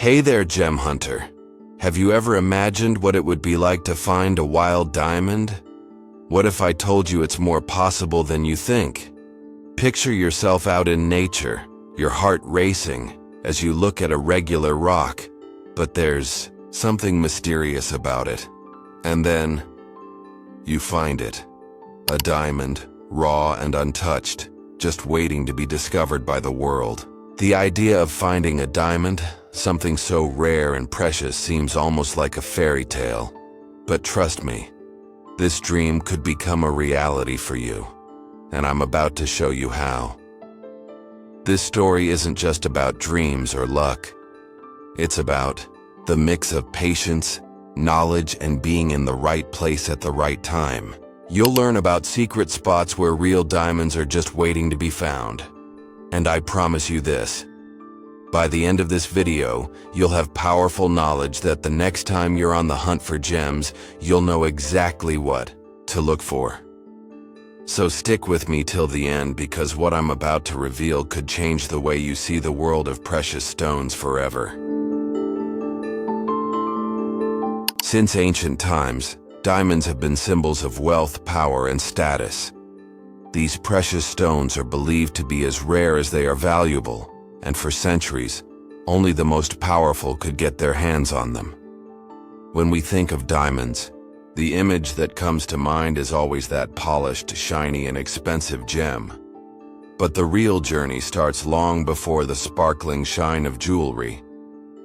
Hey there, gem hunter. Have you ever imagined what it would be like to find a wild diamond? What if I told you it's more possible than you think? Picture yourself out in nature, your heart racing as you look at a regular rock, but there's something mysterious about it. And then you find it. A diamond, raw and untouched, just waiting to be discovered by the world. The idea of finding a diamond, something so rare and precious, seems almost like a fairy tale. But trust me, this dream could become a reality for you, and I'm about to show you how. This story isn't just about dreams or luck. It's about the mix of patience, knowledge, and being in the right place at the right time. You'll learn about secret spots where real diamonds are just waiting to be found. And I promise you this, by the end of this video, you'll have powerful knowledge that the next time you're on the hunt for gems, you'll know exactly what to look for. So stick with me till the end, because what I'm about to reveal could change the way you see the world of precious stones forever. Since ancient times, diamonds have been symbols of wealth, power, and status. These precious stones are believed to be as rare as they are valuable, and for centuries, only the most powerful could get their hands on them. When we think of diamonds, the image that comes to mind is always that polished, shiny, and expensive gem. But the real journey starts long before the sparkling shine of jewelry.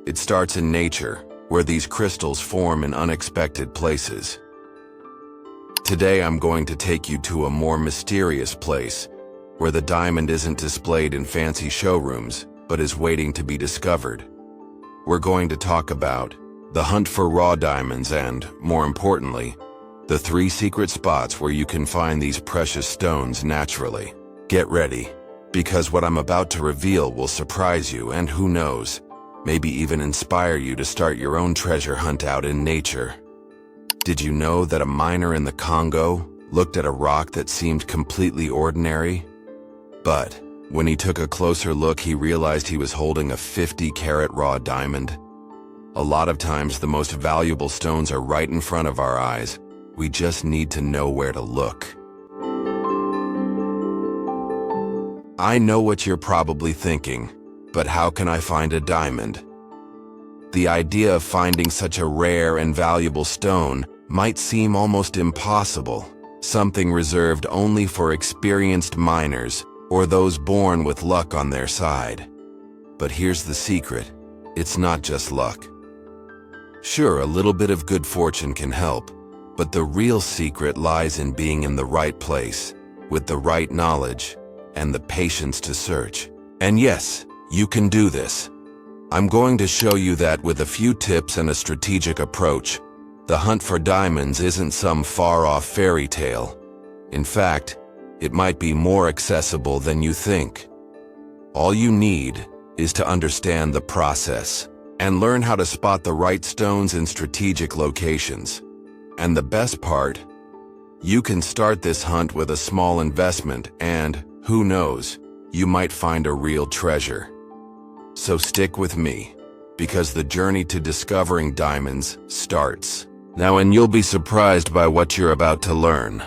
It starts in nature, where these crystals form in unexpected places. Today I'm going to take you to a more mysterious place, where the diamond isn't displayed in fancy showrooms, but is waiting to be discovered. We're going to talk about the hunt for raw diamonds and, more importantly, the 3 secret spots where you can find these precious stones naturally. Get ready, because what I'm about to reveal will surprise you and, who knows, maybe even inspire you to start your own treasure hunt out in nature. Did you know that a miner in the Congo looked at a rock that seemed completely ordinary? But when he took a closer look, he realized he was holding a 50-carat raw diamond. A lot of times, the most valuable stones are right in front of our eyes. We just need to know where to look. I know what you're probably thinking, but how can I find a diamond? The idea of finding such a rare and valuable stone might seem almost impossible, something reserved only for experienced miners or those born with luck on their side. But here's the secret: it's not just luck. Sure, a little bit of good fortune can help, but the real secret lies in being in the right place, with the right knowledge, and the patience to search. And yes, you can do this. I'm going to show you that with a few tips and a strategic approach. The hunt for diamonds isn't some far-off fairy tale. In fact, it might be more accessible than you think. All you need is to understand the process and learn how to spot the right stones in strategic locations. And the best part, you can start this hunt with a small investment and, who knows, you might find a real treasure. So stick with me, because the journey to discovering diamonds starts now, and you'll be surprised by what you're about to learn.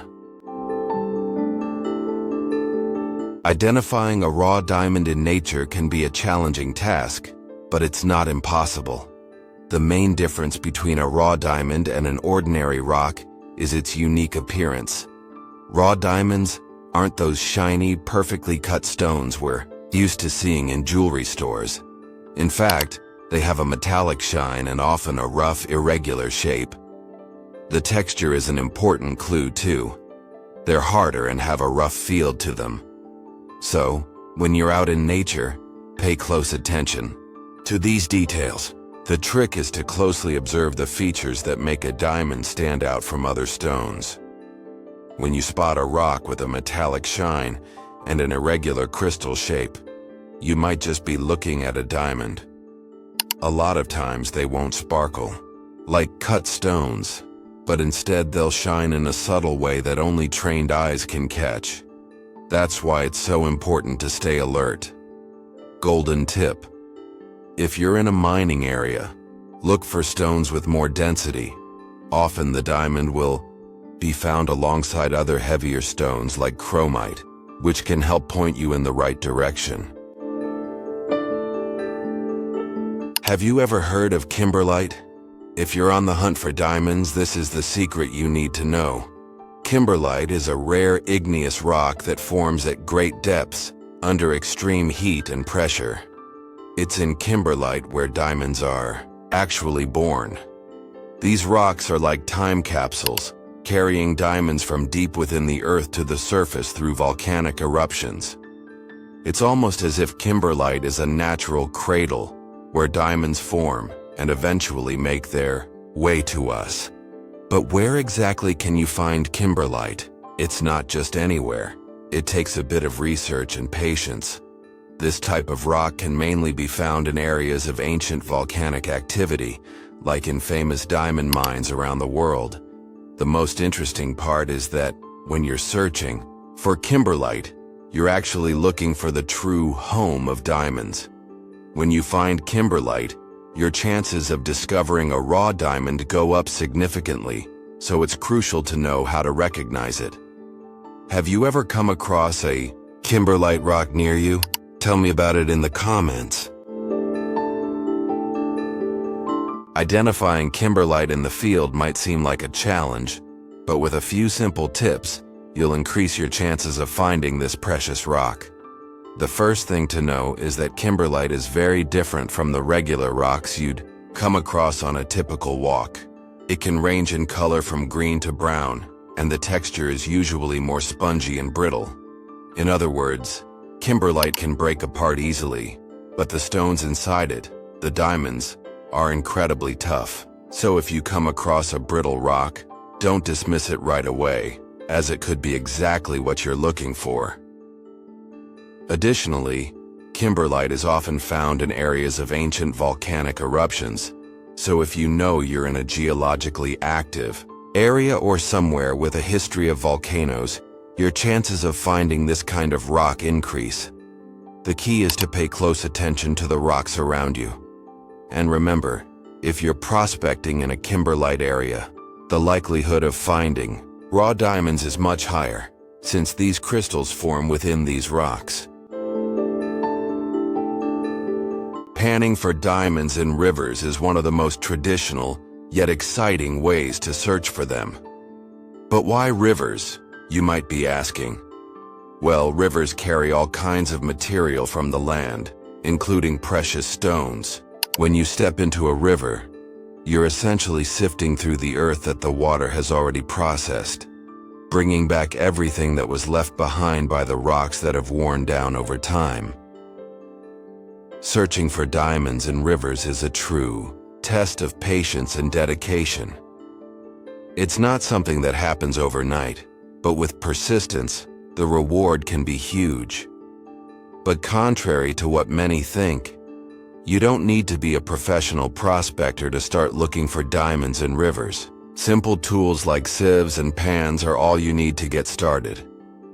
Identifying a raw diamond in nature can be a challenging task, but it's not impossible. The main difference between a raw diamond and an ordinary rock is its unique appearance. Raw diamonds aren't those shiny, perfectly cut stones we're used to seeing in jewelry stores. In fact, they have a metallic shine and often a rough, irregular shape. The texture is an important clue too. They're harder and have a rough feel to them. So, when you're out in nature, pay close attention to these details. The trick is to closely observe the features that make a diamond stand out from other stones. When you spot a rock with a metallic shine and an irregular crystal shape, you might just be looking at a diamond. A lot of times they won't sparkle like cut stones, but instead they'll shine in a subtle way that only trained eyes can catch. That's why it's so important to stay alert. Golden tip: If you're in a mining area, look for stones with more density. Often the diamond will be found alongside other heavier stones like chromite, which can help point you in the right direction. Have you ever heard of kimberlite? If you're on the hunt for diamonds, this is the secret you need to know. Kimberlite is a rare igneous rock that forms at great depths under extreme heat and pressure. It's in kimberlite where diamonds are actually born. These rocks are like time capsules, carrying diamonds from deep within the earth to the surface through volcanic eruptions. It's almost as if kimberlite is a natural cradle where diamonds form and eventually make their way to us. But where exactly can you find kimberlite? It's not just anywhere. It takes a bit of research and patience. This type of rock can mainly be found in areas of ancient volcanic activity, like in famous diamond mines around the world. The most interesting part is that when you're searching for kimberlite, you're actually looking for the true home of diamonds. When you find kimberlite, your chances of discovering a raw diamond go up significantly, so it's crucial to know how to recognize it. Have you ever come across a kimberlite rock near you? Tell me about it in the comments. Identifying kimberlite in the field might seem like a challenge, but with a few simple tips, you'll increase your chances of finding this precious rock. The first thing to know is that kimberlite is very different from the regular rocks you'd come across on a typical walk. It can range in color from green to brown, and the texture is usually more spongy and brittle. In other words, kimberlite can break apart easily, but the stones inside it, the diamonds, are incredibly tough. So if you come across a brittle rock, don't dismiss it right away, as it could be exactly what you're looking for. Additionally, kimberlite is often found in areas of ancient volcanic eruptions, so if you know you're in a geologically active area or somewhere with a history of volcanoes, your chances of finding this kind of rock increase. The key is to pay close attention to the rocks around you. And remember, if you're prospecting in a kimberlite area, the likelihood of finding raw diamonds is much higher, since these crystals form within these rocks. Panning for diamonds in rivers is one of the most traditional, yet exciting ways to search for them. But why rivers, you might be asking? Well, rivers carry all kinds of material from the land, including precious stones. When you step into a river, you're essentially sifting through the earth that the water has already processed, bringing back everything that was left behind by the rocks that have worn down over time. Searching for diamonds in rivers is a true test of patience and dedication. It's not something that happens overnight, but with persistence, the reward can be huge. But contrary to what many think, you don't need to be a professional prospector to start looking for diamonds in rivers. Simple tools like sieves and pans are all you need to get started.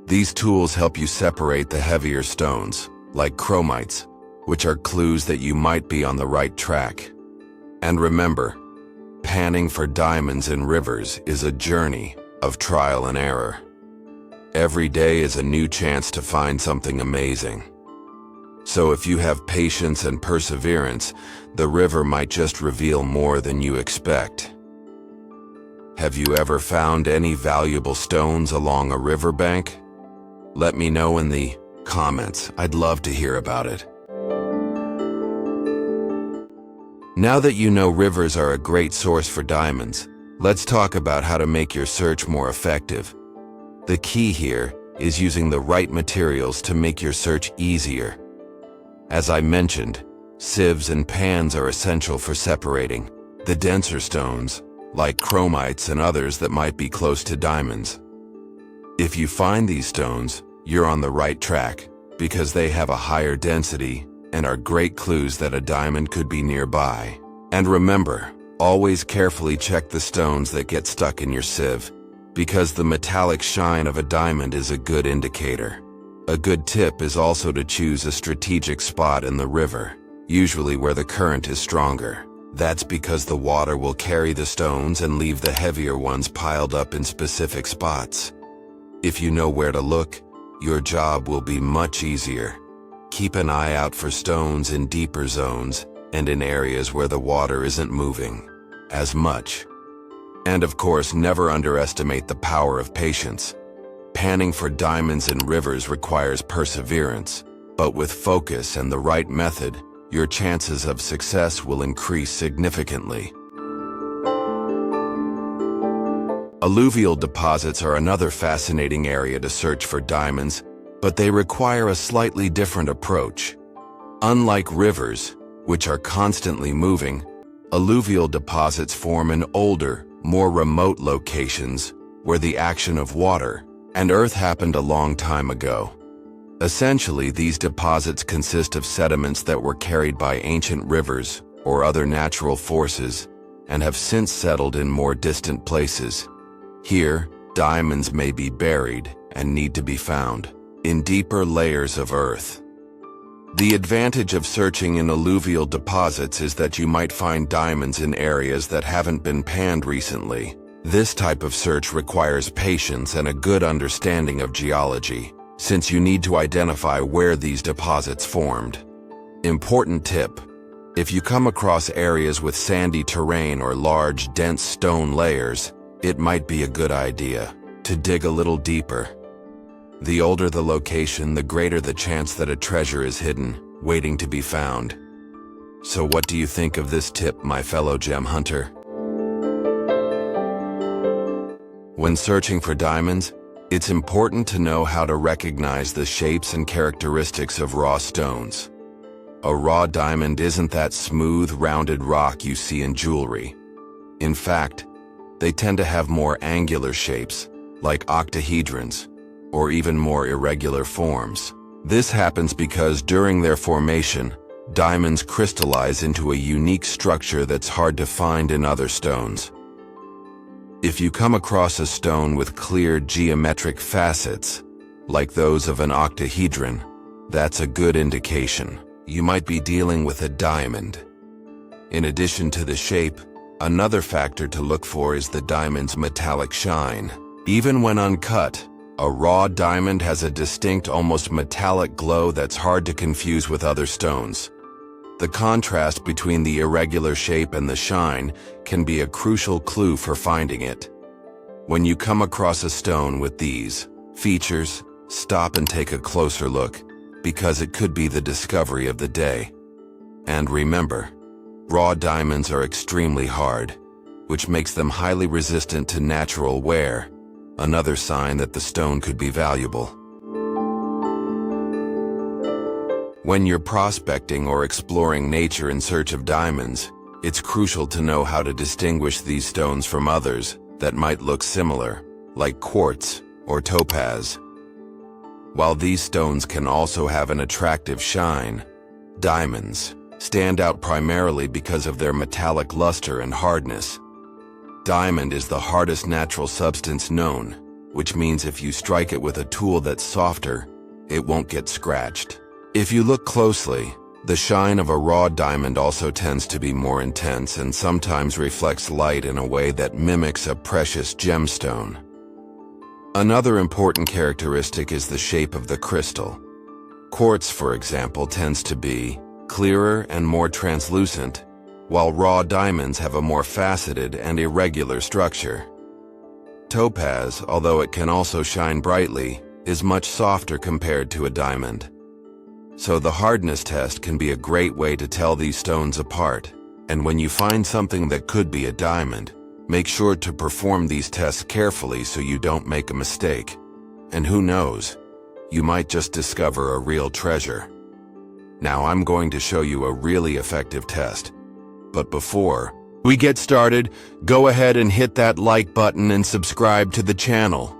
These tools help you separate the heavier stones, like chromites, which are clues that you might be on the right track. And remember, panning for diamonds in rivers is a journey of trial and error. Every day is a new chance to find something amazing. So if you have patience and perseverance, the river might just reveal more than you expect. Have you ever found any valuable stones along a riverbank? Let me know in the comments. I'd love to hear about it. Now that you know rivers are a great source for diamonds, let's talk about how to make your search more effective. The key here is using the right materials to make your search easier. As I mentioned, sieves and pans are essential for separating the denser stones, like chromites and others that might be close to diamonds. If you find these stones, you're on the right track, because they have a higher density and are great clues that a diamond could be nearby. And remember, always carefully check the stones that get stuck in your sieve, because the metallic shine of a diamond is a good indicator. A good tip is also to choose a strategic spot in the river. usually where the current is stronger. That's because the water will carry the stones and leave the heavier ones piled up in specific spots. If you know where to look, your job will be much easier. Keep an eye out for stones in deeper zones and in areas where the water isn't moving as much. And of course, never underestimate the power of patience. Panning for diamonds in rivers requires perseverance, but with focus and the right method, your chances of success will increase significantly. Alluvial deposits are another fascinating area to search for diamonds, but they require a slightly different approach. Unlike rivers, which are constantly moving, alluvial deposits form in older, more remote locations where the action of water and earth happened a long time ago. Essentially, these deposits consist of sediments that were carried by ancient rivers or other natural forces and have since settled in more distant places. Here, diamonds may be buried and need to be found in deeper layers of earth. The advantage of searching in alluvial deposits is that you might find diamonds in areas that haven't been panned recently. This type of search requires patience and a good understanding of geology, since you need to identify where these deposits formed. Important tip: if you come across areas with sandy terrain or large, dense stone layers, it might be a good idea to dig a little deeper. The older the location, the greater the chance that a treasure is hidden, waiting to be found. So what do you think of this tip, my fellow gem hunter? When searching for diamonds, it's important to know how to recognize the shapes and characteristics of raw stones. A raw diamond isn't that smooth, rounded rock you see in jewelry. In fact, they tend to have more angular shapes, like octahedrons, or even more irregular forms. This happens because during their formation, diamonds crystallize into a unique structure that's hard to find in other stones. If you come across a stone with clear geometric facets, like those of an octahedron, that's a good indication. You might be dealing with a diamond. In addition to the shape, another factor to look for is the diamond's metallic shine. Even when uncut, a raw diamond has a distinct, almost metallic glow that's hard to confuse with other stones. The contrast between the irregular shape and the shine can be a crucial clue for finding it. When you come across a stone with these features, stop and take a closer look, because it could be the discovery of the day. And remember, raw diamonds are extremely hard, which makes them highly resistant to natural wear, another sign that the stone could be valuable. When you're prospecting or exploring nature in search of diamonds, it's crucial to know how to distinguish these stones from others that might look similar, like quartz or topaz. While these stones can also have an attractive shine, diamonds stand out primarily because of their metallic luster and hardness. Diamond is the hardest natural substance known, which means if you strike it with a tool that's softer, it won't get scratched. If you look closely, the shine of a raw diamond also tends to be more intense and sometimes reflects light in a way that mimics a precious gemstone. Another important characteristic is the shape of the crystal. Quartz, for example, tends to be clearer and more translucent, while raw diamonds have a more faceted and irregular structure. Topaz, although it can also shine brightly, is much softer compared to a diamond. So the hardness test can be a great way to tell these stones apart. And when you find something that could be a diamond, make sure to perform these tests carefully so you don't make a mistake. And who knows, you might just discover a real treasure. Now I'm going to show you a really effective test. But before we get started, go ahead and hit that like button and subscribe to the channel.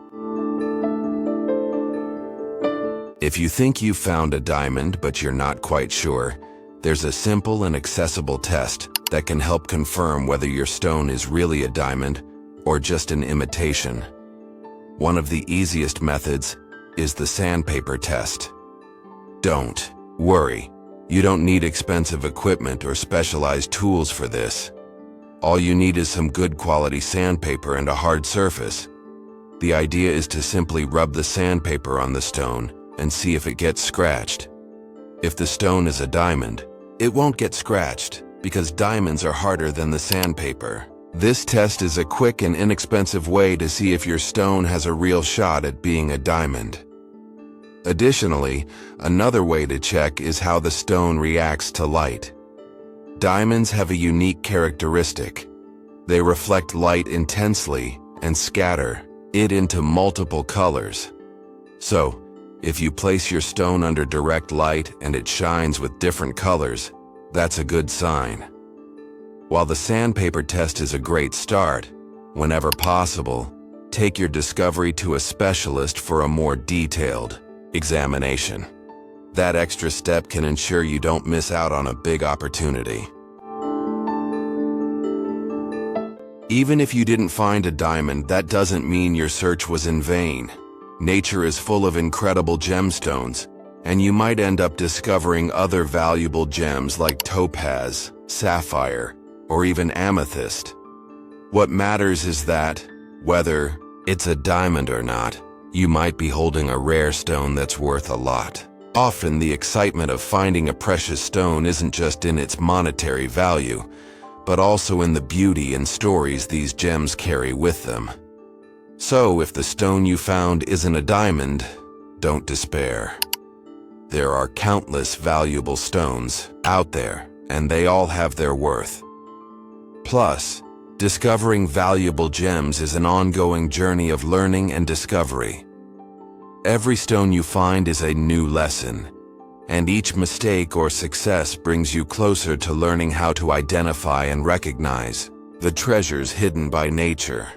If you think you found a diamond but you're not quite sure, there's a simple and accessible test that can help confirm whether your stone is really a diamond or just an imitation. One of the easiest methods is the sandpaper test. Don't worry, You don't need expensive equipment or specialized tools for this. All you need is some good quality sandpaper and a hard surface. The idea is to simply rub the sandpaper on the stone and see if it gets scratched. If the stone is a diamond, it won't get scratched because diamonds are harder than the sandpaper. This test is a quick and inexpensive way to see if your stone has a real shot at being a diamond. Additionally, another way to check is how the stone reacts to light. Diamonds have a unique characteristic. They reflect light intensely and scatter it into multiple colors. So, if you place your stone under direct light and it shines with different colors, that's a good sign. While the sandpaper test is a great start, whenever possible, take your discovery to a specialist for a more detailed examination. That extra step can ensure you don't miss out on a big opportunity. Even if you didn't find a diamond, that doesn't mean your search was in vain. Nature is full of incredible gemstones, and you might end up discovering other valuable gems like topaz, sapphire, or even amethyst. What matters is that, whether it's a diamond or not, you might be holding a rare stone that's worth a lot. Often the excitement of finding a precious stone isn't just in its monetary value, but also in the beauty and stories these gems carry with them. So if the stone you found isn't a diamond, don't despair. There are countless valuable stones out there, and they all have their worth. Plus, discovering valuable gems is an ongoing journey of learning and discovery. Every stone you find is a new lesson, and each mistake or success brings you closer to learning how to identify and recognize the treasures hidden by nature.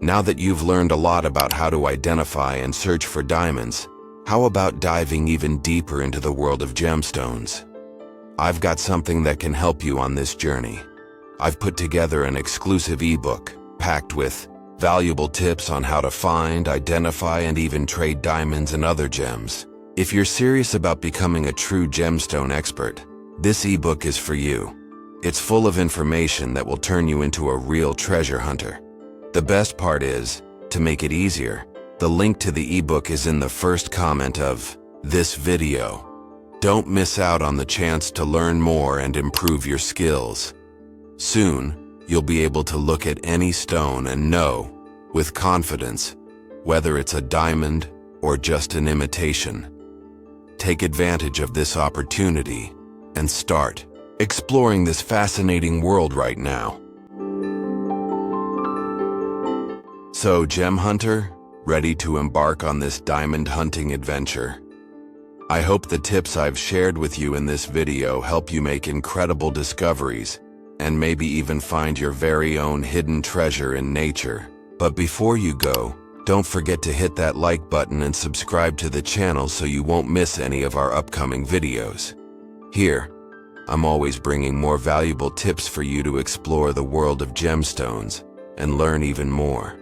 Now that you've learned a lot about how to identify and search for diamonds, how about diving even deeper into the world of gemstones? I've got something that can help you on this journey. I've put together an exclusive ebook packed with valuable tips on how to find, identify, and even trade diamonds and other gems. If you're serious about becoming a true gemstone expert, this ebook is for you. It's full of information that will turn you into a real treasure hunter. The best part is, to make it easier, the link to the ebook is in the first comment of this video. Don't miss out on the chance to learn more and improve your skills. Soon, you'll be able to look at any stone and know, with confidence, whether it's a diamond or just an imitation. Take advantage of this opportunity and start exploring this fascinating world right now. So, gem hunter, ready to embark on this diamond hunting adventure? I hope the tips I've shared with you in this video help you make incredible discoveries and maybe even find your very own hidden treasure in nature. But before you go, don't forget to hit that like button and subscribe to the channel so you won't miss any of our upcoming videos. Here, I'm always bringing more valuable tips for you to explore the world of gemstones and learn even more.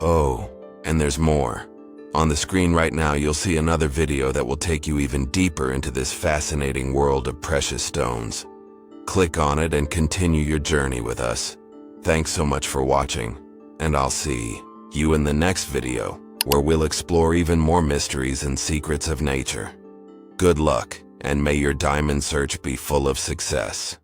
Oh, and there's more. On the screen right now, you'll see another video that will take you even deeper into this fascinating world of precious stones. Click on it and continue your journey with us. Thanks so much for watching, and I'll see you in the next video, where we'll explore even more mysteries and secrets of nature. Good luck, and may your diamond search be full of success.